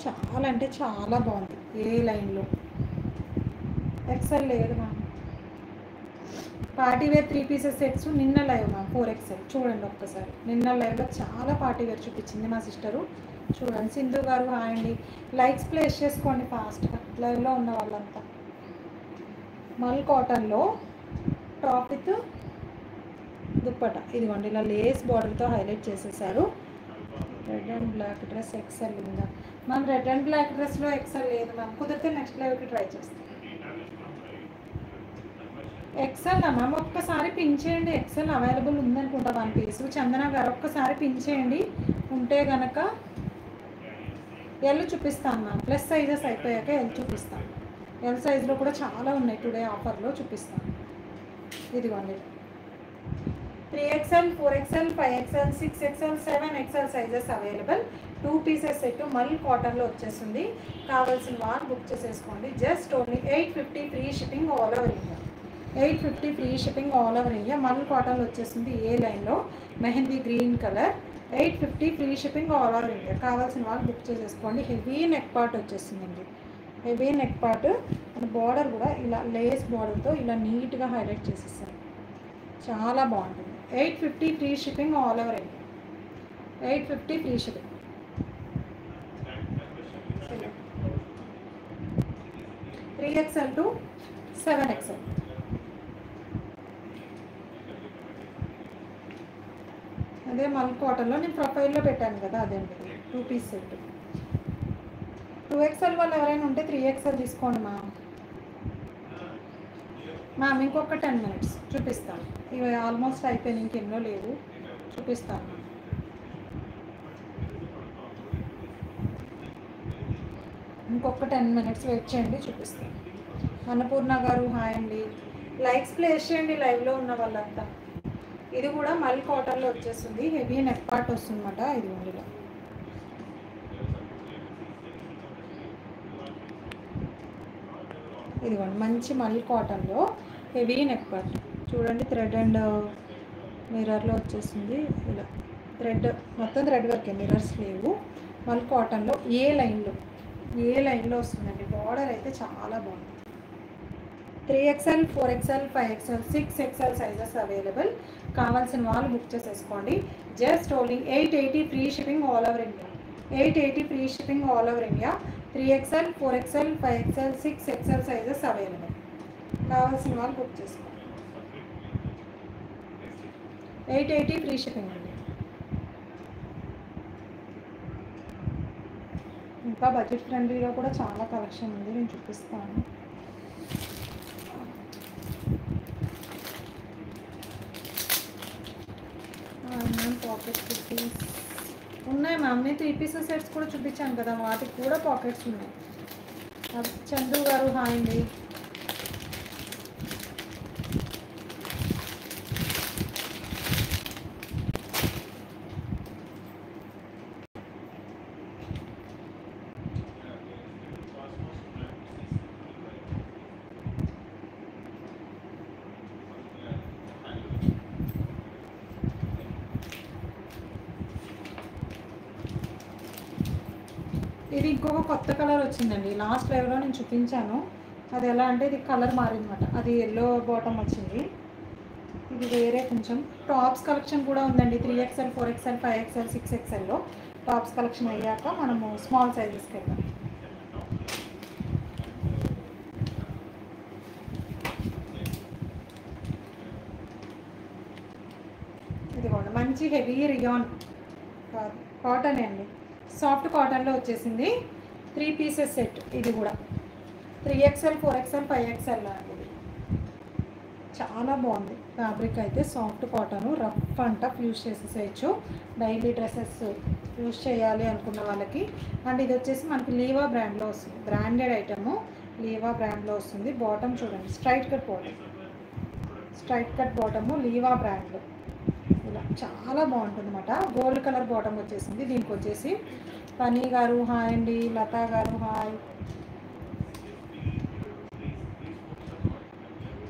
చాలా అంటే చాలా బాగుంది. ఏ లైన్లో ఎక్సెల్ లేదు మ్యామ్. పార్టీవేర్ 3 పీసెస్ సెట్స్ నిన్న లైవ్ మ్యామ్ 4XL చూడండి ఒక్కసారి. నిన్న లైవ్లో చాలా పార్టీవేర్ చూపించింది మా సిస్టరు. చూడండి. సింధు గారు హాయ్ అండి. లైక్స్ ప్లేస్ చేసుకోండి ఫాస్ట్గా లైవ్లో ఉన్న వాళ్ళంతా. మల్ కాటన్లో టాప్ విత్ దుప్పట ఇదిగోండి ఇలా లేస్ బార్డర్తో హైలైట్ చేసేసారు. Red and black dress XL ఉందా మ్యామ్? రెడ్ అండ్ బ్లాక్ డ్రెస్లో ఎక్సెల్ లేదు మ్యామ్. కుదిరితే నెక్స్ట్ లైవ్కి ట్రై చేస్తాం. ఎక్సెల్ మ్యామ్ ఒక్కసారి పిన్ చేయండి. ఎక్సెల్ అవైలబుల్ ఉందనుకుంటా 1 పీస్. చందన గారు ఒక్కసారి పిన్ చేయండి. ఉంటే కనుక ఎల్ చూపిస్తాను మ్యామ్. ప్లస్ సైజెస్ అయిపోయాక ఎల్ చూపిస్తాను. ఎల్ సైజులో కూడా చాలా ఉన్నాయి టుడే ఆఫర్లో చూపిస్తాను. ఇదిగోండి 3XL 4XL 5XL 6XL 7XL sizes available. 2 pieces set మల్ కాటన్లో వచ్చేస్తుంది. కావాల్సిన వాళ్ళు బుక్ చేసేసుకోండి. Just only 850 free shipping all over India. 850 free shipping all over India. మల్ కాటన్లో వచ్చేసింది ఏ లైన్లో mehndi green colour. 850 free shipping all over India. కావాల్సిన వాళ్ళు బుక్ చేసేసుకోండి. హెవీ నెక్ పార్ట్ వచ్చేసిందండి. హెవీ నెక్ పార్ట్ బార్డర్ కూడా ఇలా లేస్ బార్డర్తో ఇలా నీట్గా హైలైట్ చేసేసారు. చాలా బాగుంటుంది. 850 free shipping all over India. 850 free shipping. 3XL to 7XL. అదే మల్ కాటన్లో నేను ప్రొఫైల్లో పెట్టాను కదా అదేంటి 2 పీస్ సెట్. 2XL వాళ్ళు ఎవరైనా ఉంటే 3XL తీసుకోండి మ్యామ్. ఇంకొక 10 minutes చూపిస్తాను. ఇవి ఆల్మోస్ట్ అయిపోయింది, ఇంకెన్నో లేవు చూపిస్తాను. ఇంకొక 10 minutes వెయిట్ చేయండి చూపిస్తాను. అన్నపూర్ణ గారు హాయ్ అండి. లైక్స్ ప్లేస్ చేయండి లైవ్లో ఉన్న వాళ్ళంతా. ఇది కూడా మల్ కాటన్లో వచ్చేస్తుంది. హెవీ నెక్ పార్ట్ వస్తుంది అన్నమాట. ఇది ఉండిలో ఇదిగోండి మంచి మల్ కాటన్లో హెవీ నెక్ పార్ట్ చూడండి. థ్రెడ్ అండ్ మిర్రర్లో వచ్చేసింది. ఇలా థ్రెడ్ మొత్తం థ్రెడ్ వర్క్, మిర్రర్స్ లేవు. మల్ కాటన్లో ఏ లైన్లో వస్తుందండి. బార్డర్ అయితే చాలా బాగుంది. 3XL 4XL 5XL 6XL sizes available. కావాల్సిన వాళ్ళు బుక్ చేసేసుకోండి. Just only 880 free shipping all over India. 880 free shipping all over India. 3XL 4XL 5XL 6XL sizes available. కావాల్సిన వాళ్ళు బుక్ చేసుకోండి. 880 ఫ్రీ షిప్పింగ్ అండి. ఇంకా బడ్జెట్ ఫ్రెండ్లీలో కూడా చాలా కలెక్షన్ ఉంది, నేను చూపిస్తాను. మ్యామ్ పాకెట్ కుర్తీస్ ఉన్నాయి మ్యామ్. నేను 3 పీసెస్ సెట్స్ కూడా చూపించాను కదా, వాటికి కూడా పాకెట్స్ ఉన్నాయి. చందు గారు హాయ్ అండి. ఇది ఇంకొక కొత్త కలర్ వచ్చిందండి. లాస్ట్ లైవ్లో నేను చూపించాను. అది ఎలా అంటే ఇది కలర్ మారిందన్నమాట. అది ఎల్లో బాటమ్ వచ్చింది. ఇది వేరే కొంచెం టాప్స్ కలెక్షన్ కూడా ఉందండి. 3XL 4XL 5XL 6XLలో tops collection అయ్యాక మనము స్మాల్ సైజెస్కి వెళ్దాం. ఇదిగోండి మంచి హెవీ రియాన్ కాటన్ అండి. సాఫ్ట్ కాటన్లో వచ్చేసింది. 3 పీసెస్ సెట్. ఇది కూడా 3XL 4XL 5XL అండి. చాలా బాగుంది. ఫ్యాబ్రిక్ అయితే సాఫ్ట్ కాటన్, రఫ్ అంట యూజ్ చేసేసేయచ్చు. డైలీ డ్రెస్సెస్ యూజ్ చేయాలి అనుకున్న వాళ్ళకి. అండ్ ఇది వచ్చేసి మనకి లీవా బ్రాండ్లో వస్తుంది. బ్రాండెడ్ ఐటము లీవా బ్రాండ్లో వస్తుంది. బాటమ్ చూడండి స్ట్రైట్ కట్ బాటము లీవా బ్రాండ్లో. ఇలా చాలా బాగుంటుంది అన్నమాట. గోల్డ్ కలర్ బాటమ్ వచ్చేసింది. దీనికి వచ్చేసి పనీ గారు హాయ్ అండి. లతా గారు hi.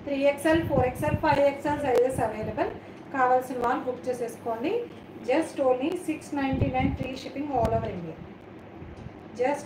3XL 4XL 5XL sizes available. కావాల్సిన వాళ్ళు బుక్ చేసేసుకోండి. Just only 699 free shipping all over India. Just